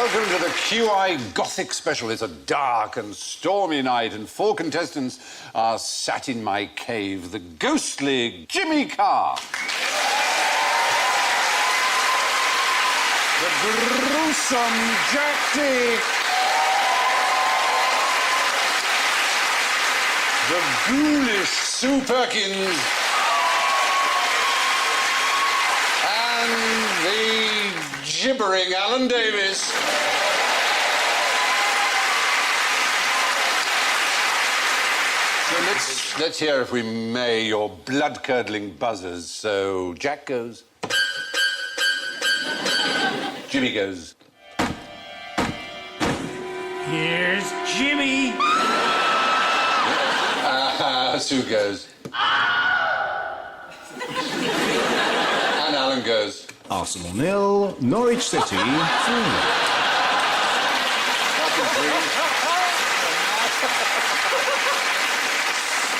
welcome to the QI Gothic special. It's a dark and stormy night, and 4 contestants are sat in my cave, the ghostly Jimmy Carr, the gruesome Jack D, the ghoulish Sue Perkins, and the gibbering Alan Davis. So let's hear, if we may, your blood-curdling buzzers. So Jack goes. Jimmy goes. Here's Jimmy. Sue goes. And Alan goes. Arsenal 0, Norwich City 3.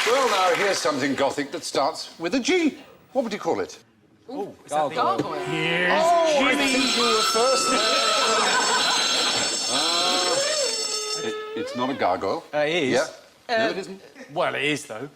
Well, now, here's something Gothic that starts with a G. What would you call it? Oh, gargoyle. Here's I Jimmy. think you were first. It's not a gargoyle. It is. Yeah. No, it isn't. Well, it is, though.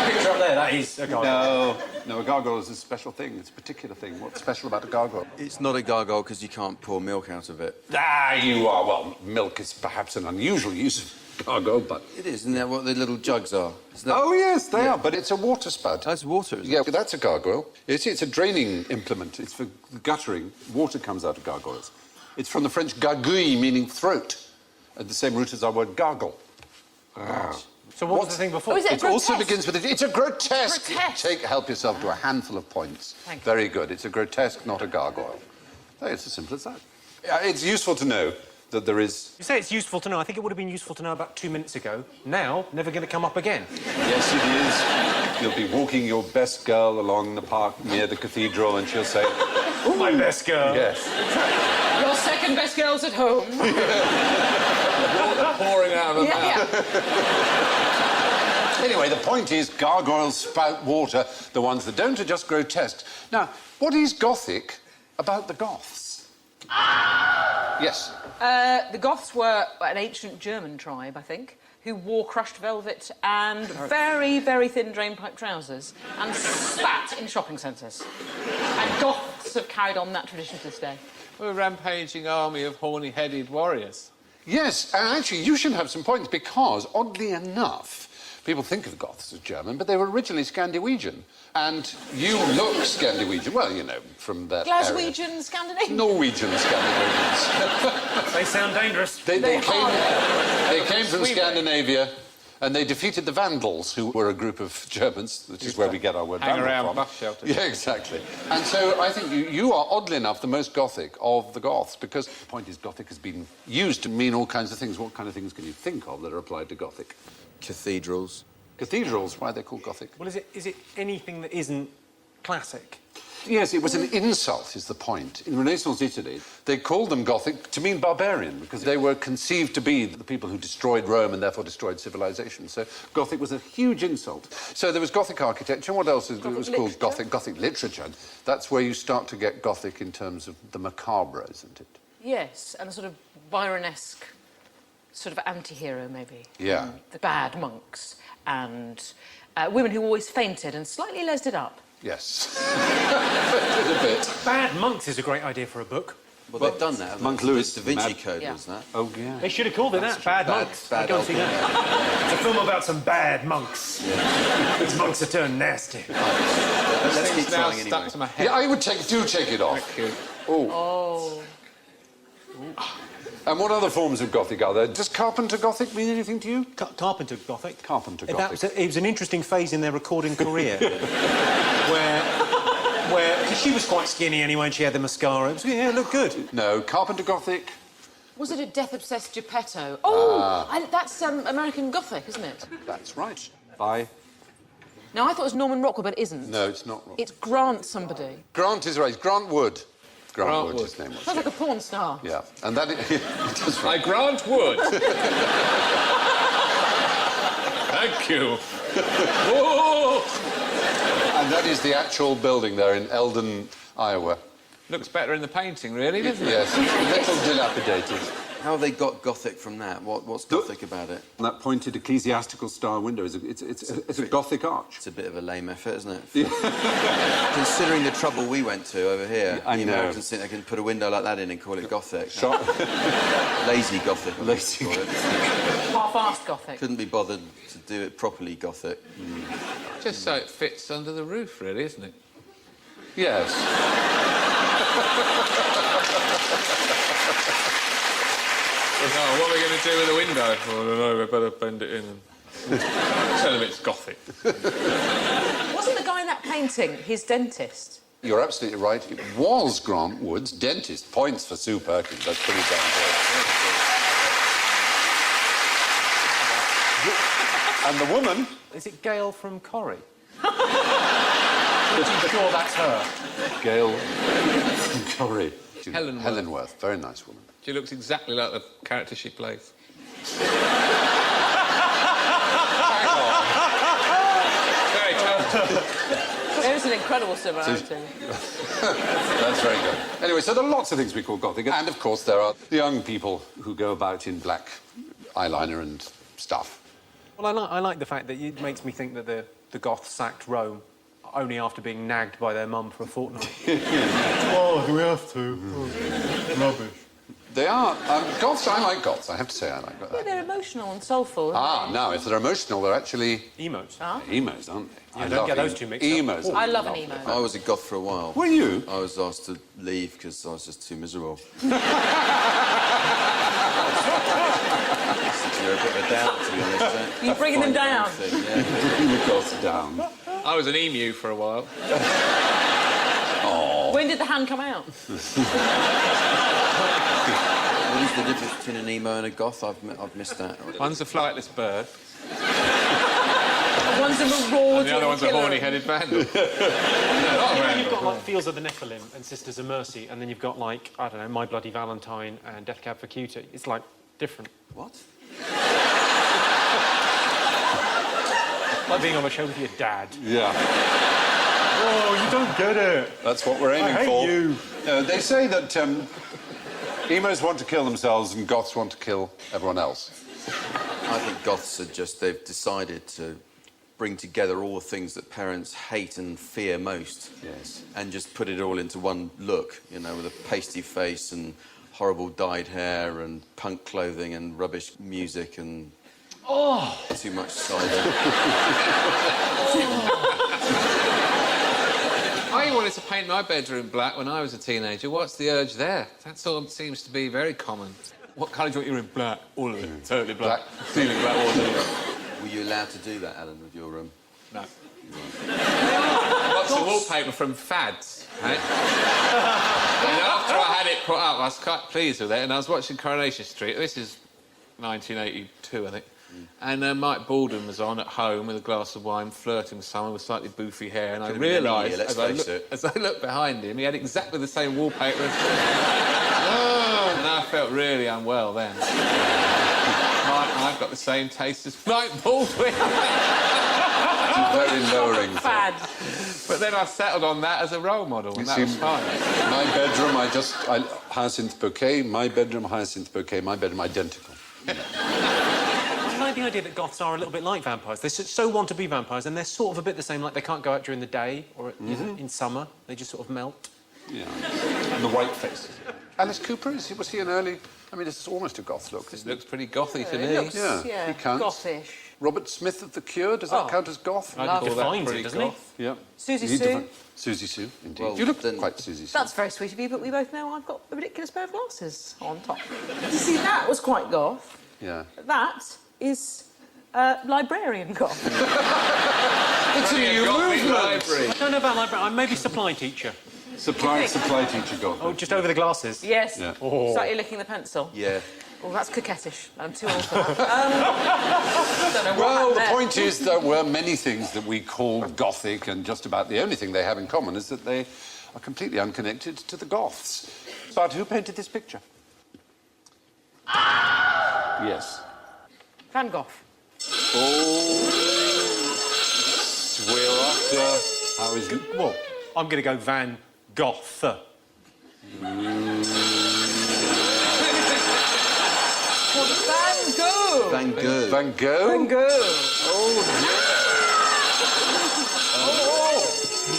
Picture up there, that is a gargoyle. No, a gargoyle is a special thing. It's a particular thing. What's special about a gargoyle? It's not a gargoyle because you can't pour milk out of it. Ah, you are. Well, milk is perhaps an unusual use of gargoyle, but... It is, isn't that what the little jugs are? Isn't that... Oh, yes, they are, but it's a water spout. That's water, isn't Yeah, it? that's a gargoyle. It's a draining implement. It's for guttering. Water comes out of gargoyles. It's from the French gargouille, meaning throat, at the same root as our word gargle. So what was the thing before? Oh, is it a It also grotesque? begins with a... It's a grotesque. Grotesque. Help yourself to a handful of points. Thank you. Very good. It's a grotesque, not a gargoyle. Hey, it's as simple as that. It's useful to know that there is... You say it's useful to know. I think it would have been useful to know about 2 minutes ago. Now, never going to come up again. Yes, it is. You'll be walking your best girl along the park near the cathedral, and she'll say... Oh, my best girl. Yes. Your second best girl's at home. Pouring out of her mouth. Yeah. Anyway, the point is gargoyles spout water. The ones that don't are just grotesque. Now, what is Gothic about the Goths? Yes. The Goths were an ancient German tribe, I think, who wore crushed velvet and very, very thin drain-pipe trousers and spat in shopping centres. And Goths have carried on that tradition to this day. We're a rampaging army of horny-headed warriors. Yes, and actually, you should have some points because, oddly enough, people think of the Goths as German, but they were originally Scandinavian. And you look Scandinavian. Well, you know, from that Glaswegian, Scandinavian? Norwegian Scandinavians. They sound dangerous. They came from Sweden. Scandinavia, and they defeated the Vandals, who were a group of Germans, which is where we get our word Hang Vandal around from. bus shelters. Yeah, exactly. And so I think you are, oddly enough, the most Gothic of the Goths, because the point is Gothic has been used to mean all kinds of things. What kind of things can you think of that are applied to Gothic? Cathedrals. Cathedrals, why are they called Gothic? Well, is it anything that isn't classic? Yes, it was an insult, is the point. In Renaissance Italy, they called them Gothic to mean barbarian, because they were conceived to be the people who destroyed Rome and therefore destroyed civilization. So Gothic was a huge insult. So there was Gothic architecture. What else was called Gothic? Gothic literature. That's where you start to get Gothic in terms of the macabre, isn't it? Yes, and a sort of Byronesque sort of anti-hero, maybe. Yeah. The bad monks and women who always fainted and slightly lesed it up. Yes. a bit. Bad Monks is a great idea for a book. Well, they've done that. Monk haven't they? Louis, Da Vinci Mad- Code Yeah. was that. Oh, yeah. They should have called it that. Bad Monks. bad Go and see old that. It's a film about some bad monks. Yeah. These monks are turned nasty. Let's keep It's now trying stuck anyway. to my head. Yeah, I would take it off. Thank you. Oh. And what other forms of Gothic are there? Does Carpenter Gothic mean anything to you? Carpenter Gothic. Carpenter That Gothic. it was an interesting phase in their recording career, where cause she was quite skinny anyway, and she had the mascara. It looked good. No, Carpenter Gothic. Was it a death-obsessed Geppetto? Oh, that's American Gothic, isn't it? That's right. Bye. No, I thought it was Norman Rockwell, but it isn't. No, it's not. It's Grant somebody. Grant is right. Grant Wood. Grant Wood, Wood. his name was. Sounds like a porn star. Yeah, and that it does right. I grant wood. Thank you. Whoa! And that is the actual building there in Eldon, Iowa. Looks better in the painting, really, doesn't it? Yes, it's a little dilapidated. How have they got Gothic from that? What's Gothic about it? And that pointed ecclesiastical style window is it's a Gothic arch. It's a bit of a lame effort, isn't it? Considering the trouble we went to over here, I the know. Americans think they can put a window like that in and call it Gothic. Shot. Lazy Gothic. I Lazy call it. Half-assed Gothic. Couldn't be bothered to do it properly Gothic. Just so it fits under the roof, really, isn't it? Yes. Oh, what are we going to do with the window? Oh, I don't know, we better bend it in and... Tell him it's Gothic. Wasn't the guy in that painting his dentist? You're absolutely right. It was Grant Wood's dentist. Points for Sue Perkins. That's pretty damn good. And the woman... Is it Gail from Corrie? Pretty sure that's her. Gail Corrie. Helen Helen Worth. Very nice woman. She looks exactly like the character she plays. Very talented. There's an incredible similarity. That's very good. Anyway, so there are lots of things we call Gothic. And, of course, there are the young people who go about in black eyeliner and stuff. Well, I like the fact that it makes me think that the Goths sacked Rome only after being nagged by their mum for a fortnight. Oh, do we have to? Rubbish. They are. Goths, I like Goths. I have to say I like Yeah, Goths. they're emotional and soulful. Ah, now, if they're emotional, they're actually Emos. emos, aren't they? Yeah, don't get those two mixed up. Emos. I love an emo. I was a Goth for a while. Were you? I was asked to leave because I was just too miserable. You're a bit of a down, to be honest. You're bringing them down. Yeah. Bring the Goths down. I was an emu for a while. When did the hand come out? What is the difference between an emo and a Goth? I've missed that. One's a flightless bird, One's a marauding and the other one's a killer. horny-headed vandal. You've got, like, Fields of the Nephilim and Sisters of Mercy, and then you've got, like, I don't know, My Bloody Valentine and Death Cab for Cutie. It's, like, different. What? Like being on a show with your dad. Yeah. Oh, you don't get it. That's what we're aiming I hate for. you. They say that emos want to kill themselves and Goths want to kill everyone else. I think Goths are just, they've decided to bring together all the things that parents hate and fear most. Yes. And just put it all into one look, you know, with a pasty face and horrible dyed hair and punk clothing and rubbish music and... Oh! Too much cider. I wanted to paint my bedroom black when I was a teenager. What's the urge there? That sort of seems to be very common. What colour do you want your room? Black. All of it. Totally black. Feeling black all over. Were you allowed to do that, Alan, with your room? No. Lots of wallpaper from Fads, right? And after I had it put up, I was quite pleased with it, and I was watching Coronation Street. This is 1982, I think. And Mike Baldwin was on at home with a glass of wine, flirting with someone with slightly boofy hair, and I Could've been any realised, year, let's face it. as I looked behind him, he had exactly the same wallpaper as me. And I felt really unwell then. I've got the same taste as Mike Baldwin. Very lowering. Fad. But then I settled on that as a role model, and that was fine. My bedroom, hyacinth bouquet, my bedroom, hyacinth bouquet, my bedroom, identical. I like the idea that Goths are a little bit like vampires. They so want to be vampires, and they're sort of a bit the same, like they can't go out during the day or you know, in summer. They just sort of melt. Yeah. And the white faces. Alice Cooper, was he an early... I mean, this is almost a Goth look, This isn't it? looks pretty gothy to It me. looks, Yeah, he counts. Gothish. Robert Smith of The Cure, does that Oh. count as Goth? I'd Love call it. that Defines it, pretty doesn't he? goth. Yeah. Susie He Sue. Susie Sue, indeed. Well, you look then- quite Susie Sue. That's very sweet of you, but we both know I've got a ridiculous pair of glasses on top. You see, that was quite goth. Yeah. That is librarian goth. It's a Only a new gothic movement. library. I don't know about library. I'm maybe supply teacher. Supply teacher Goth. Oh, just over the glasses. Yes. Yeah. Oh. Slightly licking the pencil. Yeah. Oh, that's coquettish. I'm too old for that. Don't know what Well, happened the there. point is there were many things that we call Gothic, and just about the only thing they have in common is that they are completely unconnected to the Goths. But who painted this picture? Yes. Van Gogh. Oh, we're after... How is it? Well, I'm going to go Van Gogh. Van Gogh. Van Gogh. Van Gogh? Van Gogh. Oh,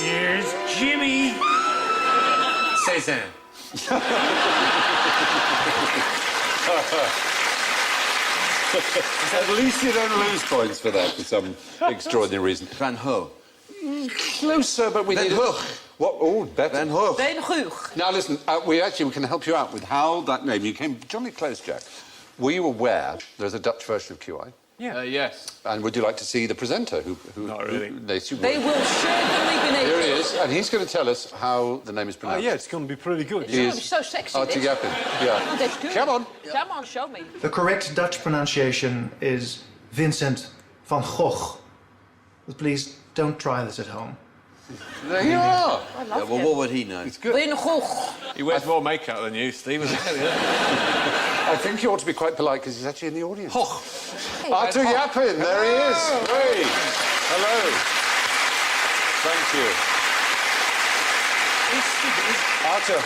Here's Jimmy. Cézanne. At least you don't lose points for that for some extraordinary reason. Van Gogh. Closer, but we Van need... Gogh. What? Oh, better. Van Gogh. Van Gogh. Now, listen, we can help you out with how that name... You came jolly close, Jack. Were you aware there's a Dutch version of QI? Yeah. Yes. And would you like to see the presenter who Not really. They They will certainly be naked. Here he is, and he's going to tell us how the name is Oh, pronounced. yeah, it's going to be pretty good. He Oh, is so sexy. Artie this. Yappin. Yeah. Oh, that's good. Come on. Come on, show me. The correct Dutch pronunciation is Vincent van Gogh. But please don't try this at home. There you are. I Yeah, love well, him. what would he know? It's good. Van Gogh. He wears more makeup than you, Steve. I think you ought to be quite polite because he's actually in the audience. Hey, Artie Yappin, there he is. Hey. Hello. Thank you. Arthur,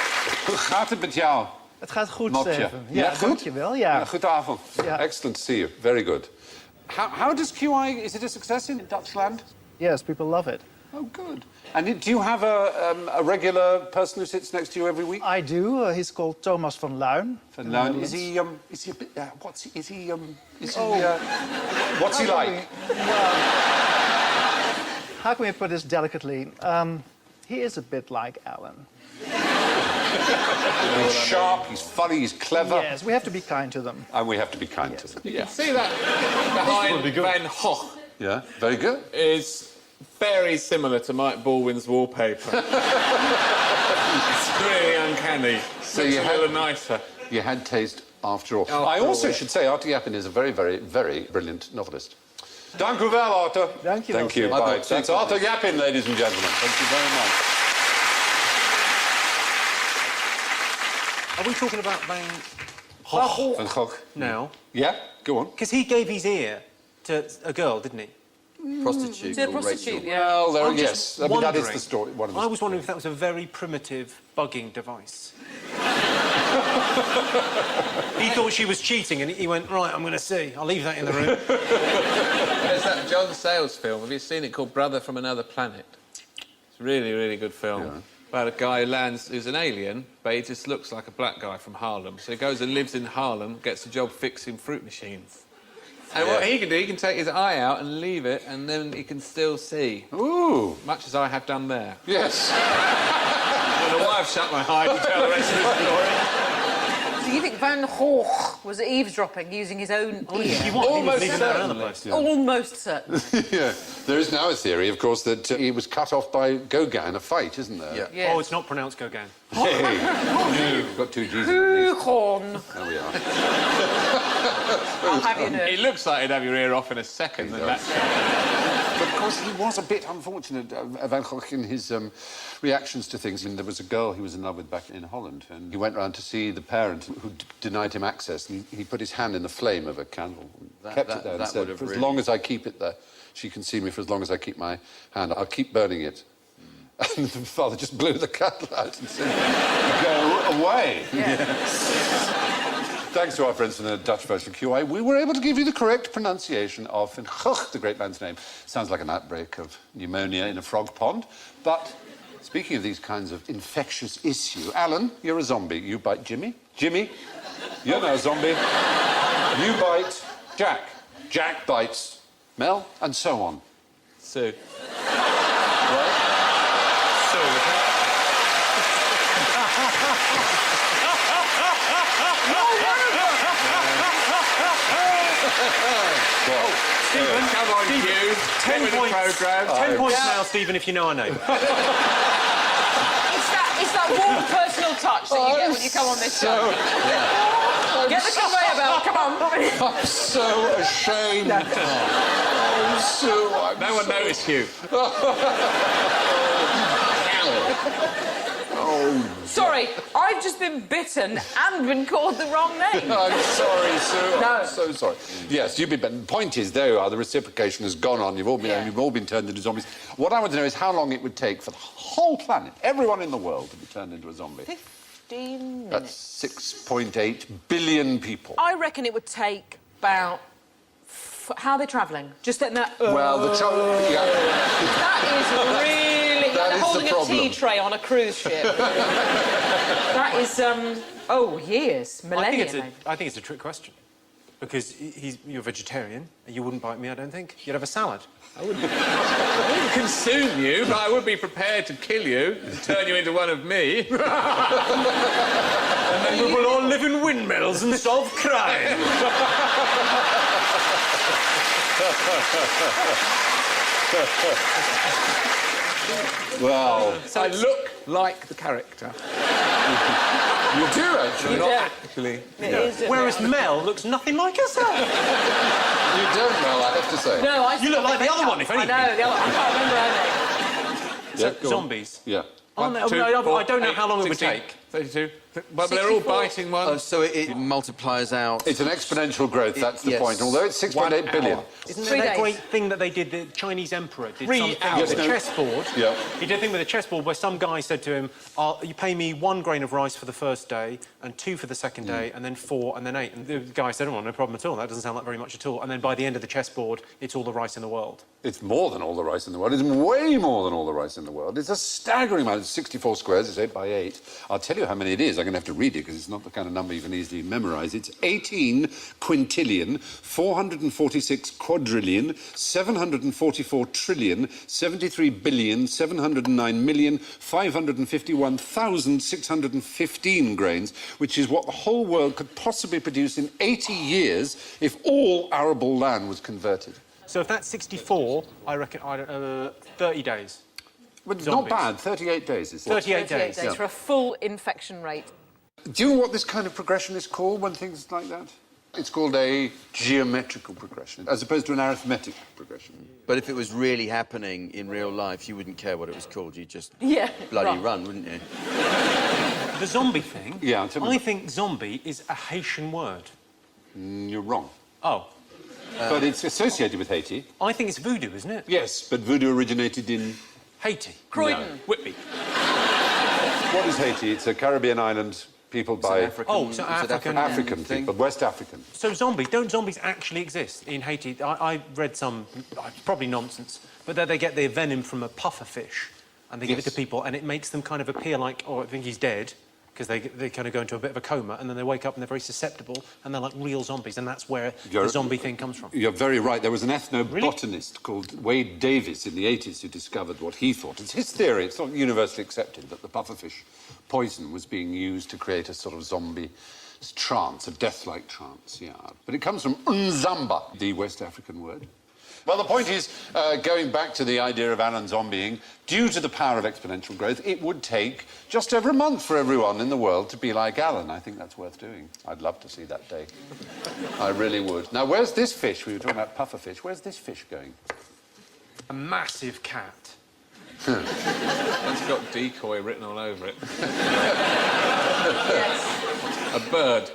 hoe gaat het met jou? Het gaat goed, Mopje. Steven. Ja, goed? Dankjewel. Ja. Goedenavond. Ja. Excellent to see you. Very good. How does QI... Is it a success in Dutchland? Yes, people love it. Oh, good. And do you have a regular person who sits next to you every week? I do. He's called Thomas van Luijn. Van Luijn. Is he a bit... what's he like? How can we put this delicately? He is a bit like Alan. He's sharp, he's funny, he's clever. Yes, we have to be kind to them. And we have to be kind to them. You can see that behind Van Gogh Yeah, very good. is very similar to Mike Baldwin's wallpaper. It's really uncanny. So Looks you a had- little nicer. You had taste after all. After I also all. should say Artie Yappin is a very, very, very brilliant novelist. Dank u wel, Arthur. Dank je wel, Thank you. I've Bye. got two That's Arthur copies. Yappin, ladies and gentlemen. Thank you very much. Are we talking about Van Gogh Van Gogh. now? Yeah, go on. Because he gave his ear to a girl, didn't he? Prostitute. To a or prostitute, Rachel. yeah. Well, there, I'm yes. just I mean, that is wondering- the story. One of the I was wondering if that was a very primitive bugging device. He thought she was cheating and he went, right, I'm going to see. I'll leave that in the room. There's that John Sayles film. Have you seen it called Brother from Another Planet? It's a really, really good film. About a guy who lands, who's an alien, but he just looks like a black guy from Harlem. So he goes and lives in Harlem, gets a job fixing fruit machines. And what he can do, he can take his eye out and leave it, and then he can still see. Ooh, Much as I have done there. yes. I don't know why I've shut my eye to tell the rest of the story. Do you think Van Gogh was eavesdropping using his own ear? He was Almost leaving that around the certainly. place. Almost certain. Yeah. There is now a theory, of course, that he was cut off by Gauguin in a fight, isn't there? Yeah. Yeah. Oh, it's not pronounced Gauguin. Hey. You've got two G's. at least. Gauguin. There we are. I'll have you know. It looks like he'd have your ear off in a second. He And does. But of course, he was a bit unfortunate, Van Gogh, in his reactions to things. I mean, there was a girl he was in love with back in Holland, and he went round to see the parent who denied him access, and he put his hand in the flame of a candle, and kept it there, and that said, would have for as really- long as I keep it there, she can see me for as long as I keep my hand. I'll keep burning it. And the father just blew the candle out and said, go away. Thanks to our friends from the Dutch version of QI, we were able to give you the correct pronunciation of Van Gogh, the great man's name. Sounds like an outbreak of pneumonia in a frog pond. But speaking of these kinds of infectious issue, Alan, you're a zombie. You bite Jimmy. Jimmy, you're now a zombie. You bite Jack. Jack bites Mel, and so on. Sue. Right? Stephen, Come on, you. 10 Get with the points. programme. 10 points now, Stephen, if you know our name. It's that warm personal touch that you get when you come on this show. Get the conveyor belt, come on. I'm so ashamed. Oh, Sue, I'm No one so... noticed you. Oh, Sorry, I've just been bitten and been called the wrong name. I'm sorry, Sue. No. I'm so sorry. Yes, you've been... The point is, there you are, the reciprocation has gone on. You've all been turned into zombies. What I want to know is how long it would take for the whole planet, everyone in the world, to be turned into a zombie. 15 minutes. That's 6.8 billion people. I reckon it would take about... How are they travelling? Just letting that... Well, the yeah. That is really... That like is the holding a problem. tea tray on a cruise ship. That is, years, millennia. I think it's a trick question. Because you're vegetarian, and you wouldn't bite me, I don't think. You'd have a salad. I wouldn't consume you, but I would be prepared to kill you and turn you into one of me. And then we will all live in windmills and solve crime. Well, So I look like the character. you do, actually. Not actually. Whereas Mel looks nothing like herself. You don't, Mel, I have to say. No, You look like the other one, if anything. I know, the other one. I can't remember her name. Yeah, go on. Zombies. Yeah. I don't know how long it would 16, take. 32. But they're all 64. biting one. Oh, so it multiplies out. It's an exponential growth, that's the yes. point. Although it's 6.8 billion. Isn't 3 there that days. great thing that they did, the Chinese emperor did 3 something hours. with a Yes, no. chessboard? Yeah. He did a thing with a chessboard where some guy said to him, you pay me 1 grain of rice for the first day, and 2 for the second day, and then 4, and then 8. And the guy said, oh, no problem at all, that doesn't sound like very much at all. And then by the end of the chessboard, it's all the rice in the world. It's more than all the rice in the world. It's way more than all the rice in the world. It's a staggering amount. It's 64 squares. It's 8 by 8. I'll tell you how many it is. I'm going to have to read it because it's not the kind of number you can easily memorise. It's 18 quintillion, 446 quadrillion, 744 trillion, 73 billion, 709 million, 551,615 grains, which is what the whole world could possibly produce in 80 years if all arable land was converted. So if that's 64, I reckon 30 days. But not Zombies. bad. 38 days is 38 days. days for a full infection rate. Do you know what this kind of progression is called when things like that? It's called a geometrical progression, as opposed to an arithmetic progression. But if it was really happening in real life, you wouldn't care what it was called. You'd just bloody right. run, wouldn't you? The zombie thing, Yeah, tell me I about- think zombie is a Haitian word. You're wrong. Oh, But it's associated with Haiti. I think it's voodoo, isn't it? Yes, but voodoo originated in... Haiti. Croydon. Whitby. What is Haiti? It's a Caribbean island peopled by Oh, so African. African thing? people, West African. So don't zombies actually exist in Haiti? I read some, probably nonsense, but that they get their venom from a puffer fish and they give it to Yes. people and it makes them kind of appear like, oh, I think he's dead, because they kind of go into a bit of a coma and then they wake up and they're very susceptible and they're like real zombies, and that's where the zombie thing comes from. You're very right. There was an ethnobotanist called Wade Davis in the 80s who discovered what he thought. It's his theory. It's not universally accepted that the pufferfish poison was being used to create a sort of zombie trance, a death-like trance, yeah. But it comes from unzamba, the West African word. Well, the point is, going back to the idea of Alan zombieing, due to the power of exponential growth, it would take just over a month for everyone in the world to be like Alan. I think that's worth doing. I'd love to see that day. I really would. Now, where's this fish? We were talking about pufferfish. Where's this fish going? A massive cat. It's got decoy written all over it. Yes. A bird.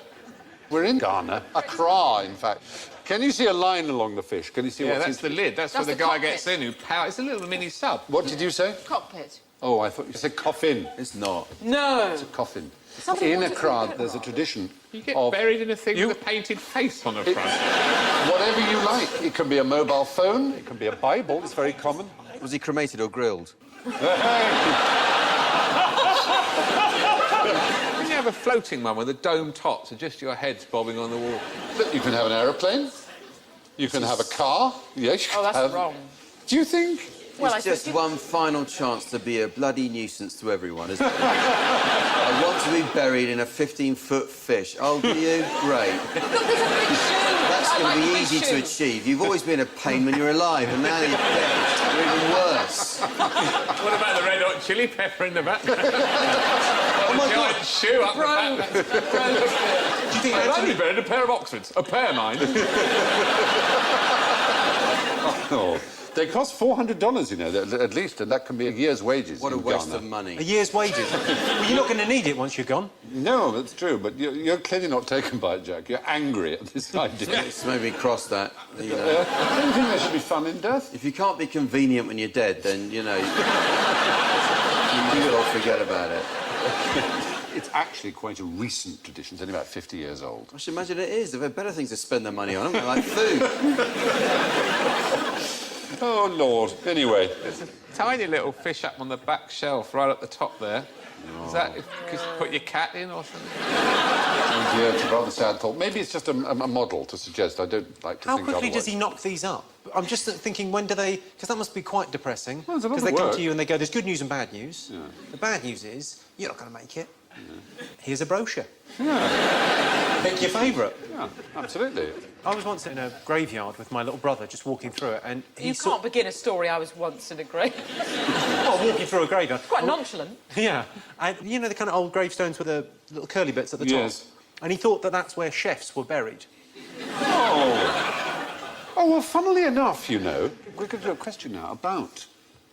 We're in Ghana. Accra, in fact. Can you see a line along the fish? Can you see Yeah, what's that's in... the lid. That's where That's the the guy cockpit. gets in who powers. It's a little mini sub. What did you say? Cockpit. Oh, I thought you said coffin. It's not. No. It's a coffin. Something In what is Accra, it? there's a tradition You get of buried in a thing with a painted face on the front. whatever you like. It can be a mobile phone, it can be a Bible, it's very common. Was he cremated or grilled? Can you have a floating one with a dome top, so just your head's bobbing on the wall? Look, you can have an aeroplane, you can have a car. Yes, you Oh, can that's have... wrong. Do you think? Well, It's just one final chance to be a bloody nuisance to everyone, isn't it? I want to be buried in a 15-foot fish. Oh, do you? Great. That's going to be easy to achieve. You've always been a pain when you're alive, and now you're dead. You're even worse. What about the red hot chili pepper in the back? Oh, my giant God. shoe up the back. Bro. Do you think I'd only buried a pair of Oxfords? A pair, mind. Oh, they cost $400, you know, at least, and that can be a year's wages. What a in waste Ghana. of money. A year's wages. Well, you're not going to need it once you're gone. No, that's true, but you're clearly not taken by it, Jack. You're angry at this idea. Let's maybe cross that. You know. I don't think there should be fun in death. If you can't be convenient when you're dead, then, you know, you all forget about it. it's actually quite a recent tradition. It's only about 50 years old. I should imagine it is. They've had better things to spend their money on, haven't they? Like food. Oh, Lord. Anyway. There's a tiny little fish up on the back shelf right at the top there. Is that because you put your cat in or something? Oh, dear, it's a rather sad thought. Maybe it's just a model to suggest. I don't like to How think quickly otherwise. does he knock these up? I'm just thinking, when do they... Because that must be quite depressing. Well, there's a lot Because of they come work. to you and they go, there's good news and bad news. Yeah. The bad news is, you're not going to make it. Here's a brochure. Yeah. Pick your favourite. Yeah, absolutely. I was once in a graveyard with my little brother, just walking through it, and he You can't begin a story. I was once in a grave. Well, walking through a graveyard. Quite nonchalant. Yeah. And you know the kind of old gravestones with the little curly bits at the top? Yes. And he thought that that's where chefs were buried. Oh. Oh, well, funnily enough, you know, we're going to do a question now about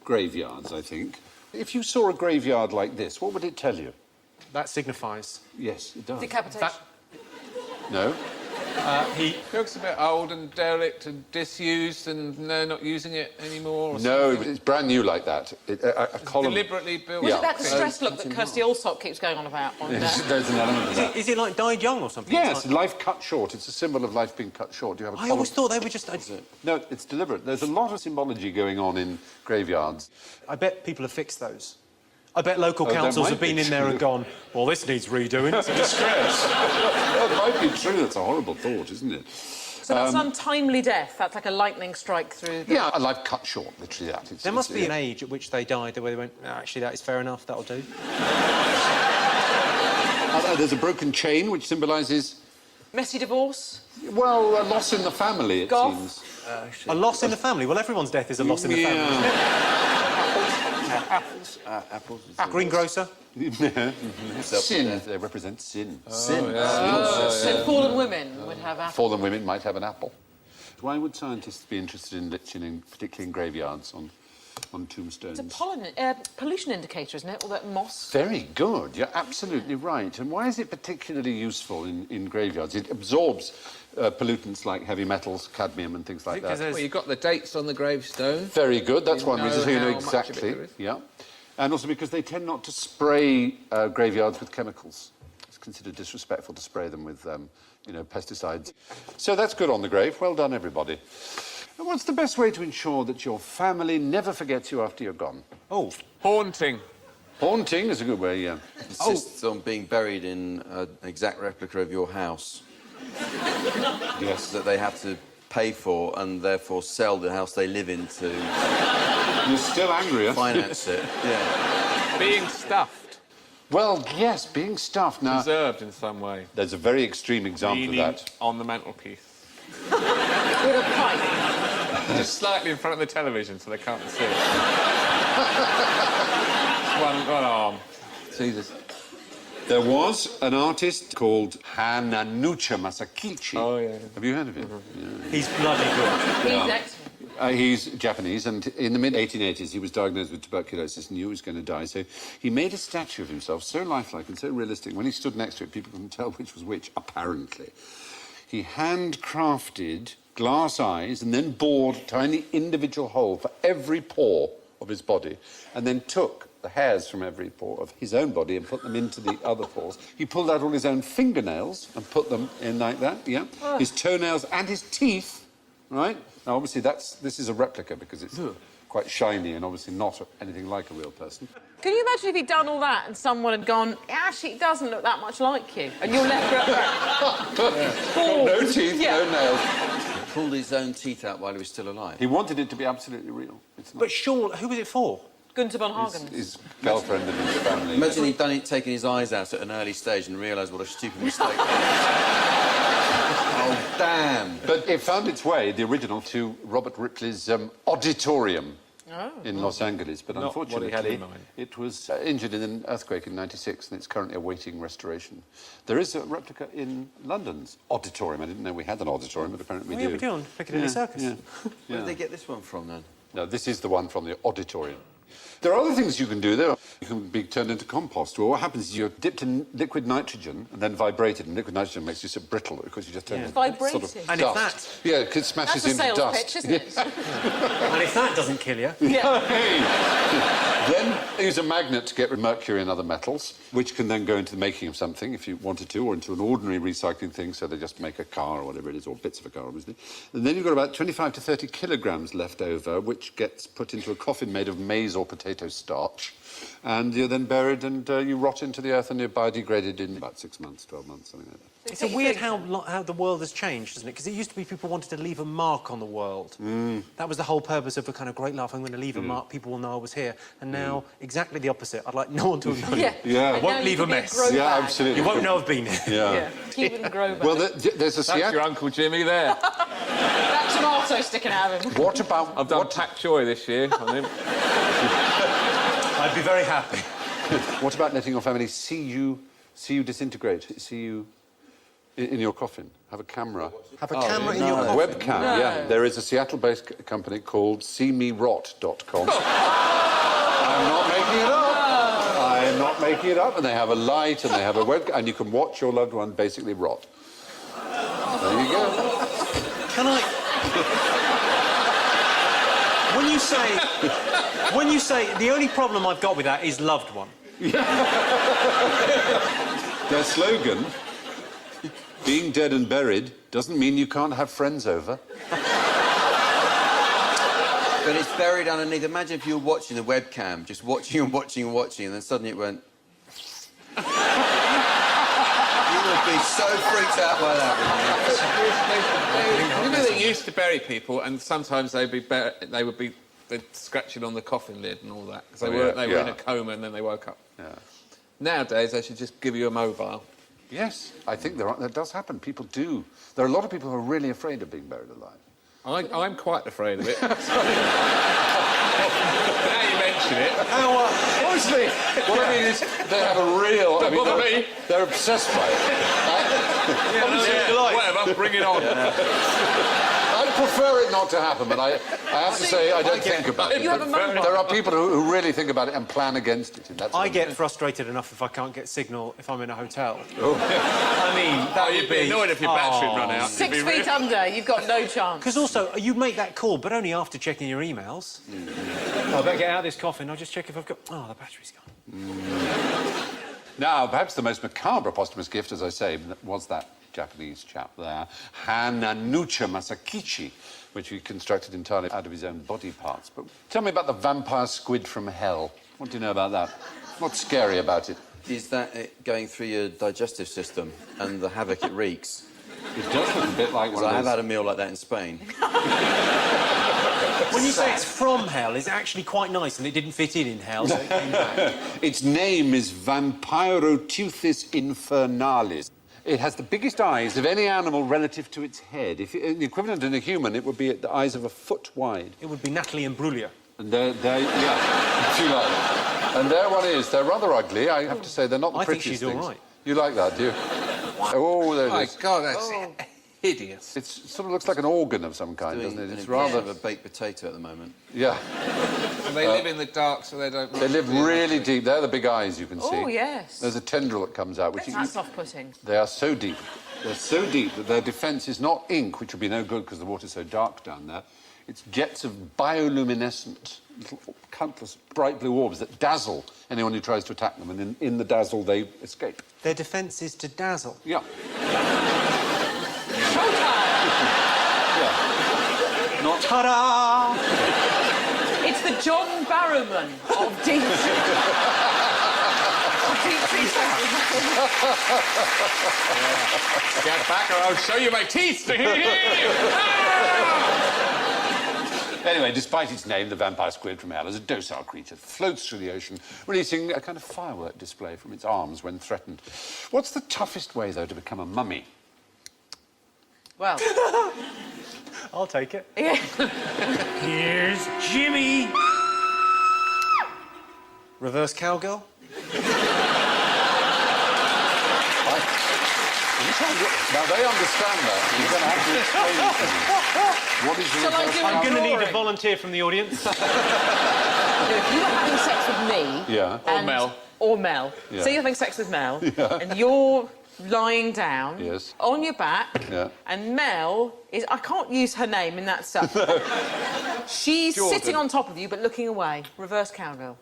graveyards, I think. If you saw a graveyard like this, what would it tell you? That signifies... Yes, it does. Decapitation. No? He... Looks a bit old and derelict and disused and no, not using it anymore or No, something. it's brand new like that. A column... Deliberately built. Yeah. Was it that distressed look that Kirsty Allsop keeps going on about? On There's an element of that. Is it like died young or something? Yes, It's like- life cut short. It's a symbol of life being cut short. You have a I column... always thought they were just... No, it's deliberate. There's a lot of symbology going on in graveyards. I bet people have fixed those. I bet local that councils might have been be in there and true. gone, well, this needs redoing. It's a disgrace. That might be true. That's a horrible thought, isn't it? So that's untimely death. That's like a lightning strike through the... Yeah, a life cut short, literally that. There must be an age at which they died where they went, "No, actually, that is fair enough, that'll do." There's a broken chain, which symbolises, Messy divorce. well, a loss in the family, it Goth. seems. A loss in the family. Well, everyone's death is a loss in the family. Isn't it? Apples. Greengrocer. Sin. They represent sin. Sin. So fallen women would have apples. Fallen women might have an apple. Why would scientists be interested in liching, particularly in graveyards, on tombstones? It's a pollution indicator, isn't it? All that moss. Very good. You're absolutely right. And why is it particularly useful in graveyards? It absorbs pollutants like heavy metals, cadmium and things like Because that. there's- Well, you've got the dates on the gravestone. Very good. That's You one reason, so you know know how much of it exactly. there is. Yeah. And also because they tend not to spray graveyards with chemicals. It's considered disrespectful to spray them with, pesticides. So that's good on the grave. Well done, everybody. And what's the best way to ensure that your family never forgets you after you're gone? Oh, Haunting. Haunting is a good way, yeah. Insists on being buried in an exact replica of your house. Yes. That they have to pay for and therefore sell the house they live in to You're still angry, huh? finance it. Yeah. Being stuffed. Well, yes, being stuffed. Now, Preserved in some way. there's a very extreme example Leaning of that. on the mantelpiece. With a pipe. Just slightly in front of the television so they can't see it. one arm. Jesus. There was an artist called Hananucha Masakichi. Oh, yeah. Have you heard of him? he's bloody good. He's excellent. He's Japanese, and in the mid-1880s he was diagnosed with tuberculosis and knew he was going to die. So he made a statue of himself, so lifelike and so realistic. When he stood next to it, people couldn't tell which was which, apparently. He handcrafted glass eyes and then bored a tiny individual hole for every pore of his body, and then took the hairs from every pore of his own body and put them into the other pores. He pulled out all his own fingernails and put them in like that, yeah. His toenails and his teeth, right? Now, obviously, this is a replica because it's quite shiny and obviously not anything like a real person. Can you imagine if he'd done all that and someone had gone, actually, it doesn't look that much like you, and you're left No teeth, Yeah. no nails. Pulled his own teeth out while he was still alive. He wanted it to be absolutely real. It's not. But sure, who was it for? Gunther von Hagen. His girlfriend and his family. Imagine he'd taken his eyes out at an early stage and realised what a stupid mistake. Oh, damn. But it found its way, the original, to Robert Ripley's auditorium in Los Angeles. But Not what he unfortunately, had in mind. it was injured in an earthquake in '96, and it's currently awaiting restoration. There is a replica in London's auditorium. I didn't know we had an auditorium, but apparently we Yeah, do. we do on Piccadilly Circus. Yeah. Where did they get this one from, then? No, this is the one from the auditorium. There are other things you can do, though. You can be turned into compost. Well, what happens is you're dipped in liquid nitrogen and then vibrated, and liquid nitrogen makes you so brittle because you just turn into Vibrating. sort of And if dust. Yeah, it smashes That's a into sales dust. pitch, isn't it? And if that doesn't kill you... Then use a magnet to get rid of mercury and other metals, which can then go into the making of something if you wanted to, or into an ordinary recycling thing, so they just make a car or whatever it is, or bits of a car, obviously. And then you've got about 25 to 30 kilograms left over, which gets put into a coffin made of maize or potato starch. And you're then buried and you rot into the earth and you're biodegraded in about 6 months, 12 months, something like that. It's a weird how the world has changed, isn't it? Because it used to be people wanted to leave a mark on the world. That was the whole purpose of a kind of great laugh. I'm going to leave a mark, people will know I was here. And now, exactly the opposite. I'd like no one to have known. Yeah. I won't leave a mess. Yeah, absolutely. You won't know I've been here. Yeah. Cuban grow back. Well, there's a That's your Uncle Jimmy there. That tomato sticking out of him. What about... I've done Pat Joy this year on him. I'd be very happy. What about letting your family see you disintegrate, see you in your coffin? Have a camera. Have a camera in your A coffin? webcam, yeah. There is a Seattle-based company called SeeMeRot.com. I'm not making it up. I'm not making it up. And they have a light and they have a webcam, and you can watch your loved one basically rot. There you go. Can I... When you say the only problem I've got with that is loved one. Their slogan, being dead and buried, doesn't mean you can't have friends over. But it's buried underneath. Imagine if you were watching the webcam, just watching and watching and watching, and then suddenly it went... You would be so freaked out by that, wouldn't you? You know, they used to bury people, and sometimes they'd be scratching on the coffin lid and all that, because they were in a coma and then they woke up. Yeah. Nowadays, they should just give you a mobile. Yes, I think that does happen. People do. There are a lot of people who are really afraid of being buried alive. I'm quite afraid of it. Now you mention it. Honestly, what I mean is they have a real... Don't bother me. They're obsessed by it. Whatever, bring it on. I prefer it not to happen, but I have to say I don't think about it. You have a mobile. There are people who really think about it and plan against it. That's I get frustrated enough if I can't get signal if I'm in a hotel. Oh. I mean, that You'd be annoyed if your battery run out. 6 feet under, you've got no chance. Because also, you make that call, but only after checking your emails. I better get out of this coffin. I'll just check if I've got... Oh, the battery's gone. Now, perhaps the most macabre posthumous gift, as I say, was that Japanese chap there, Hananucha Masakichi, which he constructed entirely out of his own body parts. But tell me about the vampire squid from hell. What do you know about that? What's scary about it? Is that it going through your digestive system and the havoc it wreaks? It does look a bit like one So of I have those... had a meal like that in Spain. When you say it's from hell, it's actually quite nice, and it didn't fit in hell, so it came back. Its name is Vampyroteuthis infernalis. It has the biggest eyes of any animal relative to its head. If the equivalent in a human, it would be the eyes of a foot wide. It would be Natalie Imbruglia. And yeah, if you like. And there one is. They're rather ugly. I have to say, they're not the I think prettiest she's all things. right. You like that, do you? Oh, there it My is. God, that's hideous. It sort of looks like an organ of some kind, doesn't it? It's It's rather rather... of a baked potato at the moment. Yeah. And they live in the dark, so they don't... They live really deep. They're the big eyes you can see. Oh, yes. There's a tendril that comes out, which... That's off-putting. They are so deep. They're so deep that their defence is not ink, which would be no good because the water's so dark down there. It's jets of bioluminescent, little countless bright blue orbs that dazzle anyone who tries to attack them, and in the dazzle they escape. Their defence is to dazzle. Yeah. Showtime! Not... Ta-da! It's the John Barrowman of deep sea. Get back or I'll show you my teeth! Anyway, despite its name, the vampire squid from hell is a docile creature that floats through the ocean, releasing a kind of firework display from its arms when threatened. What's the toughest way, though, to become a mummy? Well, I'll take it. yeah. Here's Jimmy! Reverse cowgirl? Now, they understand that. You're going to have to explain it to them. What is the Shall I reverse do cowgirl? I'm going to need a Drawing. volunteer from the audience. if you were having sex with me... Yeah. Or Mel. Or Mel. Yeah. Say you're having sex with Mel, and you're lying down Yes. on your back, Yeah. and Mel is... I can't use her name in that stuff. She's Jordan. sitting on top of you, but looking away. Reverse cowgirl.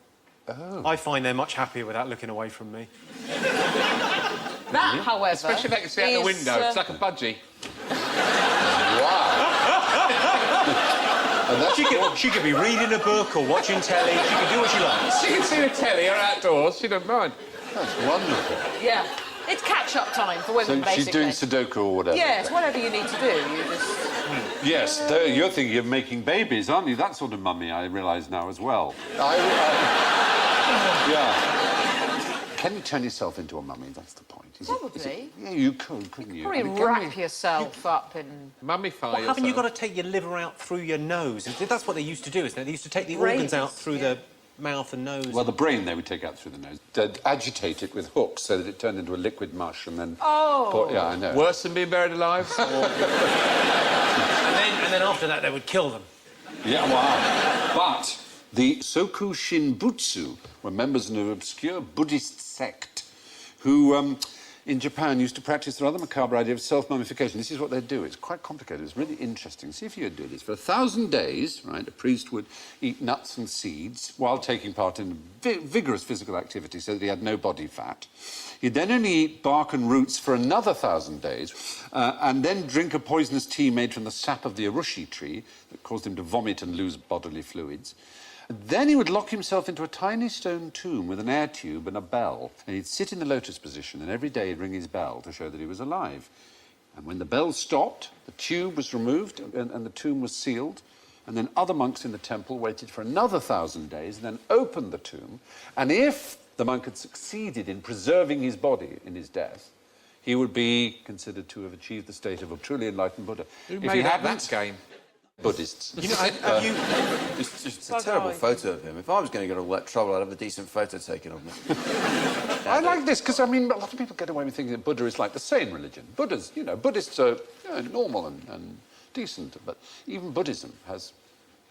I find they're much happier without looking away from me. That, however, Especially if they can see out the is, window. It's like a budgie. She could be reading a book or watching telly. She can do what she likes. She can see the telly or outdoors. She don't mind. That's wonderful. Yeah. It's catch-up time for women, So basically. she's doing Sudoku or whatever. Yes, whatever you need to do. You just... Yes, you're thinking of making babies, aren't you? That sort of mummy, I realise now as well. Yeah. Can you turn yourself into a mummy? That's the point. Probably. Yeah, you could, couldn't you? Probably I mean, wrap yourself up in... Mummify Well, haven't you yourself. got to take your liver out through your nose? That's what they used to do, isn't it? They used to take the Brains, organs out through yeah. the mouth and nose. Well, the brain they would take out through the nose. They'd agitate it with hooks so that it turned into a liquid mush and then... Oh! Yeah, I know. Worse than being buried alive? Or... and then after that, they would kill them. Yeah, wow. But the Soku Shinbutsu were members of an obscure Buddhist sect who, in Japan, used to practice the rather macabre idea of self-mummification. This is what they'd do. It's quite complicated. It's really interesting. See if you'd do this. For 1,000 days, right, a priest would eat nuts and seeds while taking part in vigorous physical activity so that he had no body fat. He'd then only eat bark and roots for another 1,000 days and then drink a poisonous tea made from the sap of the urushi tree that caused him to vomit and lose bodily fluids. Then he would lock himself into a tiny stone tomb with an air tube and a bell, and he'd sit in the lotus position, and every day he'd ring his bell to show that he was alive. And when the bell stopped, the tube was removed and the tomb was sealed, and then other monks in the temple waited for another 1,000 days and then opened the tomb, and if the monk had succeeded in preserving his body in his death, he would be considered to have achieved the state of a truly enlightened Buddha. Who If made he that hadn't, game? Buddhists. You know, have you... It's a terrible photo of him. If I was going to go to all that trouble, I'd have a decent photo taken of me. I like this because, I mean, a lot of people get away with thinking that Buddha is like the sane religion. Buddhists are normal and decent, but even Buddhism has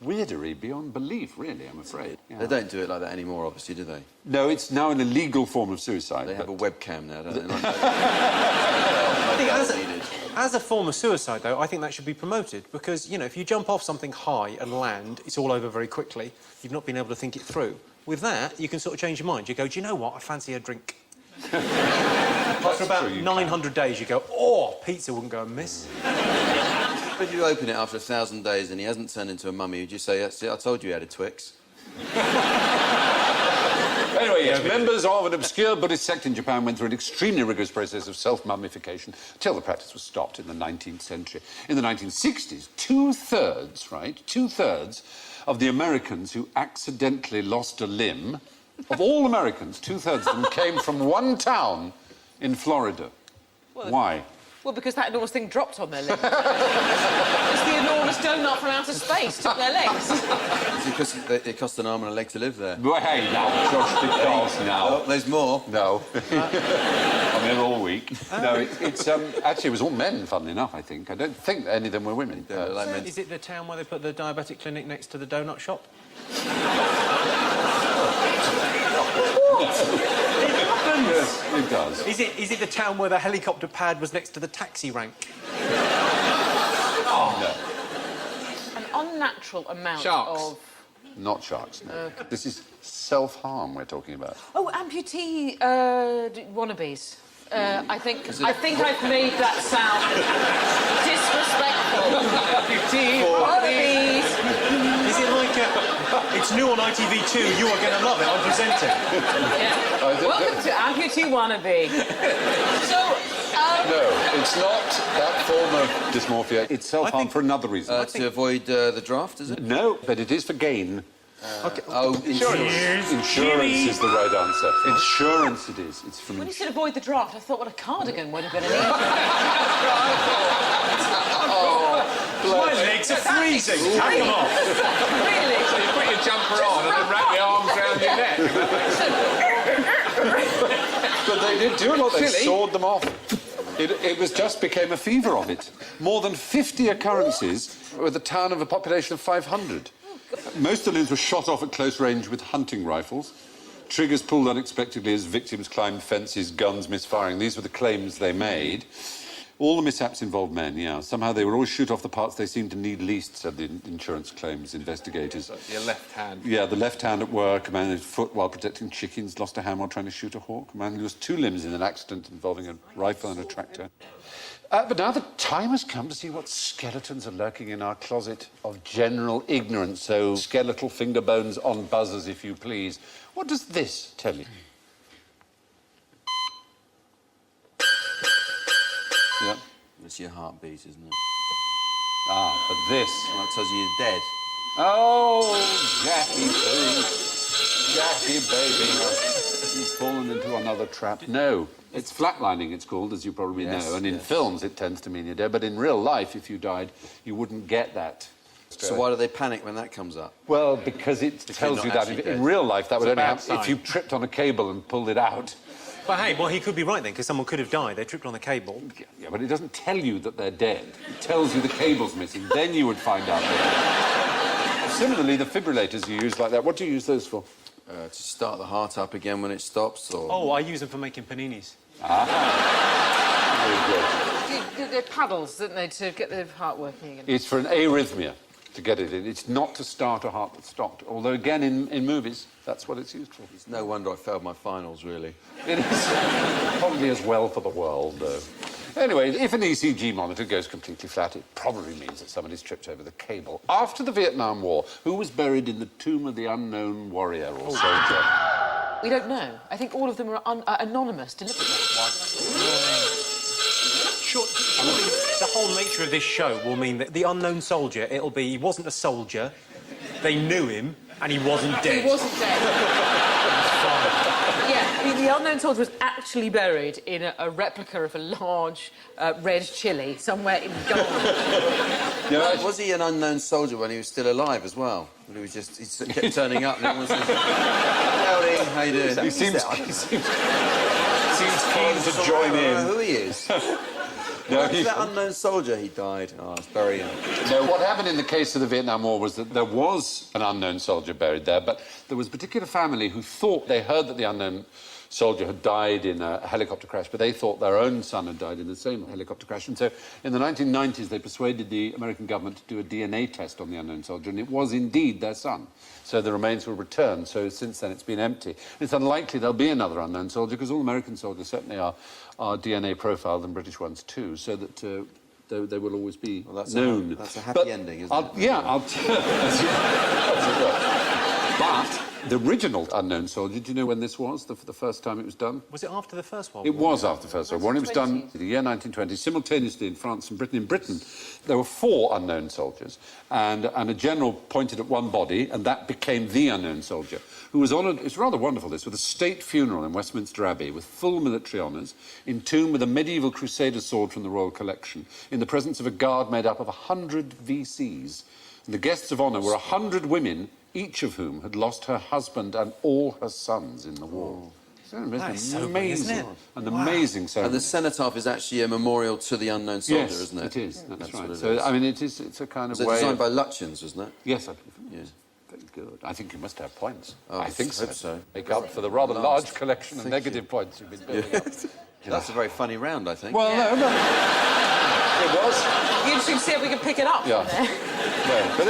weirdery beyond belief, really, I'm afraid. Yeah. They don't do it like that anymore, obviously, do they? No, it's now an illegal form of suicide. They have a webcam now, don't they? I think as a form of suicide, though, I think that should be promoted because, you know, if you jump off something high and land, it's all over very quickly. You've not been able to think it through. With that, you can sort of change your mind. You go, do you know what? I fancy a drink. After about 900 days, you go, oh, pizza wouldn't go amiss. But if you open it after 1,000 days and he hasn't turned into a mummy, would you say, that's it, I told you he had a Twix? Anyway, yes, members of an obscure Buddhist sect in Japan went through an extremely rigorous process of self-mummification until the practice was stopped in the 19th century. In the 1960s, two-thirds of the Americans who accidentally lost a limb, of all Americans, two-thirds of them came from one town in Florida. Why? Well, because that enormous thing dropped on their legs. It's the enormous donut from outer space took their legs. It's because it cost an arm and a leg to live there. Well, hey, now, Josh, because now. Oh, there's more. No. I'm here all week. No, it's actually, it was all men, funnily enough, I think. I don't think any of them were women. Is it the town where they put the diabetic clinic next to the donut shop? Yes, it does. Is it the town where the helicopter pad was next to the taxi rank? No, An unnatural amount Sharks. of... not sharks, no. This is self-harm we're talking about. Oh, amputee wannabes. I think I've made that sound disrespectful. Amputee wannabes. Is it like it's new on ITV2, you are going to love it, I'm presenting. Yeah. Welcome to Amputee Wannabe. So, No, it's not that form of dysmorphia. It's self-harm for another reason. To avoid the draft, is it? No, but it is for gain. Oh, insurance. Insurance is the right answer. Insurance it is. It's from when you said avoid the draft, I thought what a cardigan would have been an My legs are freezing. Hang them off. Really? So you put your jumper on and then wrap the arms around your neck. But they did do a lot. They sawed them off. It was just became a fever of it. More than 50 occurrences with a town of a population of 500. Most of the limbs were shot off at close range with hunting rifles. Triggers pulled unexpectedly as victims climbed fences, guns misfiring. These were the claims they made. All the mishaps involved men, yeah. Somehow they would always shoot off the parts they seemed to need least, said the insurance claims investigators. Your left hand. Yeah, the left hand at work, a man his foot while protecting chickens, lost a hand while trying to shoot a hawk. A man lost 2 limbs in an accident involving a rifle and a tractor. But now the time has come to see what skeletons are lurking in our closet of general ignorance. So, skeletal finger bones on buzzers, if you please. What does this tell you? Yeah. It's your heartbeat, isn't it? Ah, but this... Well, that tells you you're dead. Oh, Jackie, Jackie, baby. You've fallen into another trap. No, it's flatlining, it's called, as you probably know. And in films, it tends to mean you're dead. But in real life, if you died, you wouldn't get that. So why do they panic when that comes up? Well, because it tells you that in real life, that would only happen if you tripped on a cable and pulled it out. But hey, well, he could be right then, because someone could have died. They tripped on the cable. Yeah, but it doesn't tell you that they're dead. It tells you the cable's missing. Then you would find out they're dead. Similarly, the defibrillators you use like that, what do you use those for? To start the heart up again when it stops, or... Oh, I use them for making paninis. Very good. They're paddles, didn't they, to get the heart working again? It's for an arrhythmia, to get it in. It's not to start a heart that stopped. Although, again, in movies, that's what it's used for. It's no wonder I failed my finals, really. It is probably as well for the world, though. Anyway, if an ECG monitor goes completely flat, it probably means that somebody's tripped over the cable. After the Vietnam War, who was buried in the tomb of the unknown warrior or soldier? We don't know. I think all of them are anonymous, deliberately. Sure, the whole nature of this show will mean that the unknown soldier, it'll be he wasn't a soldier, they knew him, and he wasn't dead. He wasn't dead. Yeah, I mean, the unknown soldier was actually buried in a replica of a large red chili somewhere in Ghana. Was he an unknown soldier when he was still alive as well? When he was just... He kept turning up and everyone said... Howdy, how you doing? He seems keen to join in. I don't know who he is. No, that unknown soldier, he died. Oh, it's burying him. No, what happened in the case of the Vietnam War was that there was an unknown soldier buried there, but there was a particular family who thought they heard that the unknown soldier had died in a helicopter crash, but they thought their own son had died in the same helicopter crash. And so in the 1990s, they persuaded the American government to do a DNA test on the unknown soldier, and it was indeed their son. So the remains were returned. So since then, it's been empty. It's unlikely there'll be another unknown soldier, because all American soldiers certainly are DNA profiled, and British ones too, so that they will always be known. That's a happy ending, isn't it? Yeah, but the original unknown soldier, do you know when this was, the first time it was done? Was it after the First World War? It was after the First World War, and it was done in the year 1920, simultaneously in France and Britain. In Britain, there were 4 unknown soldiers, and a general pointed at one body, and that became the unknown soldier, who was honoured, it's rather wonderful this, with a state funeral in Westminster Abbey, with full military honours, entombed with a medieval crusader sword from the Royal Collection, in the presence of a guard made up of 100 VCs. And the guests of honour were 100 women, each of whom had lost her husband and all her sons in the war. That is so amazing, isn't it? an amazing ceremony. And the cenotaph is actually a memorial to the unknown soldier, yes, isn't it? It is. That's right. What it So is. I mean, it's a kind of Was it way. designed by Lutyens, wasn't it? Yes, I believe. Yeah. Very good. I think you must have points. Oh, I think hope so. Make up for the rather large collection of negative points you've been building up. That's a very funny round, I think. Well, no. It was. It'd be interesting to see if we can pick it up Yeah. from there. No, but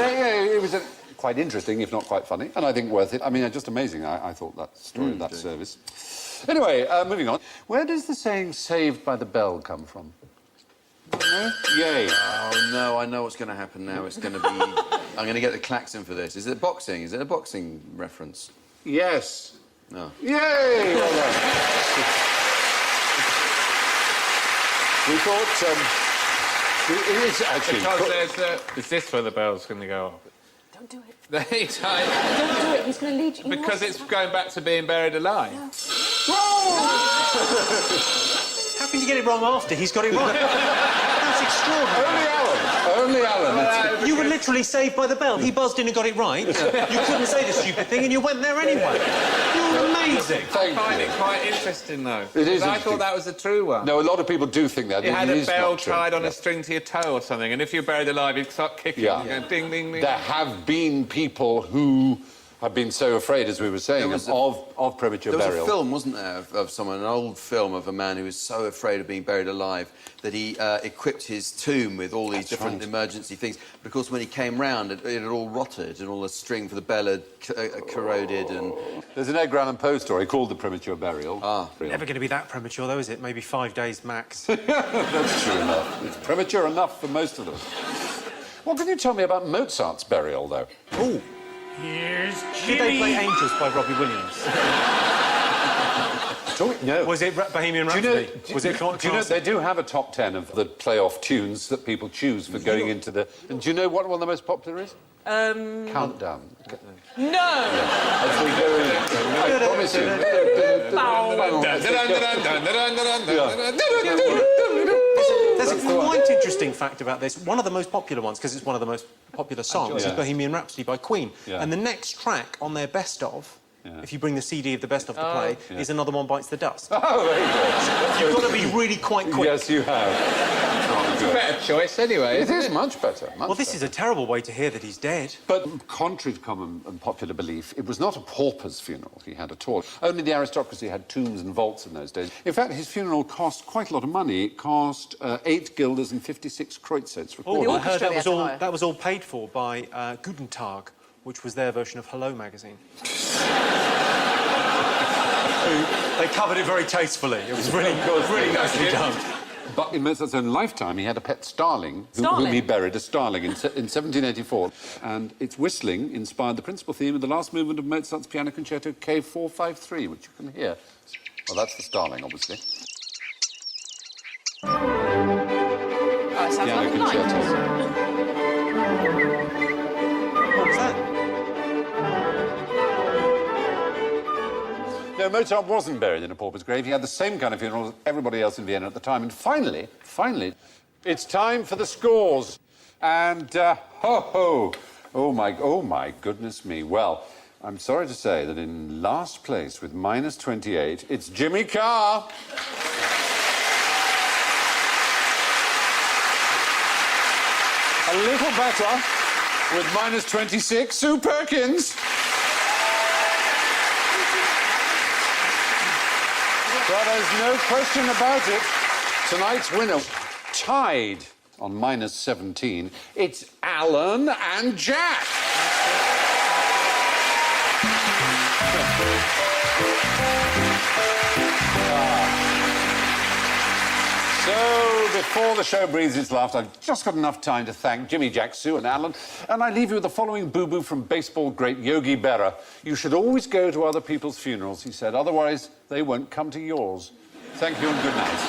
it was quite interesting, if not quite funny, and I think worth it. I mean, just amazing. I thought that story, that service. Anyway, moving on. Where does the saying "saved by the bell" come from? No? Yay. Oh, no, I know what's going to happen now. It's going to be... I'm going to get the klaxon for this. Is it boxing? Is it a boxing reference? Yes. No. Yay! Well done. We thought... it is actually... Because is this where the bell's going to go off? Don't do it. Don't Don't do it. He's going to lead you. Because it's going back to being buried alive. How can you get it wrong after he's got it right? That's extraordinary. Only Alan. You were literally saved by the bell. He buzzed in and got it right. You couldn't say the stupid thing and you went there anyway. You were amazing. I find it quite interesting, though. It is I interesting. thought that was the true one. No, a lot of people do think that. You had It a is bell not true. tied on Yeah. a string to your toe or something, and if you're buried alive, you'd start kicking. Yeah. You go ding, ding, ding. There have been people who have been so afraid, as we were saying, There was of premature There was burial. a film, wasn't there, of someone, an old film of a man who was so afraid of being buried alive that he equipped his tomb with all these different emergency things. But of course, when he came round, it had all rotted and all the string for the bell had corroded. And There's an Edgar Allan Poe story called The Premature Burial. Never going to be that premature, though, is it? Maybe 5 days max. That's true enough. It's premature enough for most of them. What can you tell me about Mozart's burial, though? Oh. Here's Did they play Angels by Robbie Williams? No. Was it Bohemian Rhapsody? Was it do you know, they do have a top 10 of the playoff tunes that people choose for going into the... And do you know what one of the most popular is? Countdown. No! As we go in, I promise you. There's a quite interesting fact about this. One of the most popular ones, because it's one of the most popular songs, is Bohemian Rhapsody by Queen. Yeah. And the next track on their best of, if you bring the CD of the best of to play, is Another One Bites the Dust. Oh, very good. You've got to be really quite quick. Yes, you have. It's a better choice anyway, It isn't is it? much better. Well, this is a terrible way to hear that he's dead. But contrary to common and popular belief, it was not a pauper's funeral he had at all. Only the aristocracy had tombs and vaults in those days. In fact, his funeral cost quite a lot of money. It cost 8 guilders and 56 kreutzers. Oh, I heard orchestra they had to hire. that was all paid for by Guten Tag, which was their version of Hello magazine. They covered it very tastefully. It was really nicely done. But in Mozart's own lifetime, he had a pet starling, whom Starling? he buried, a starling, in 1784. And its whistling inspired the principal theme of the last movement of Mozart's Piano Concerto K453, which you can hear. Well, that's the starling, obviously. Oh, it sounds Piano like a night. concertos. What was that? No, Mozart wasn't buried in a pauper's grave. He had the same kind of funeral as everybody else in Vienna at the time. And finally, it's time for the scores. And, oh my goodness me. Well, I'm sorry to say that in last place with minus 28, it's Jimmy Carr. A little better with minus 26, Sue Perkins. But there's no question about it. Tonight's winner, tied on minus 17, it's Alan and Jack. So, before the show breathes its last, I've just got enough time to thank Jimmy, Jack, Sue and Alan, and I leave you with the following boo-boo from baseball great Yogi Berra. You should always go to other people's funerals, he said, otherwise they won't come to yours. Thank you and good night.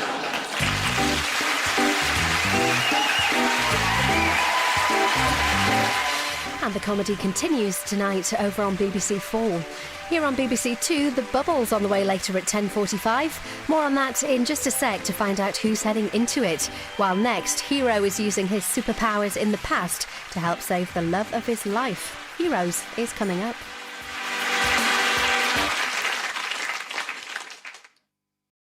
And the comedy continues tonight over on BBC 4. Here on BBC 2, The Bubble's on the way later at 10:45. More on that in just a sec to find out who's heading into it. While next, Hero is using his superpowers in the past to help save the love of his life. Heroes is coming up.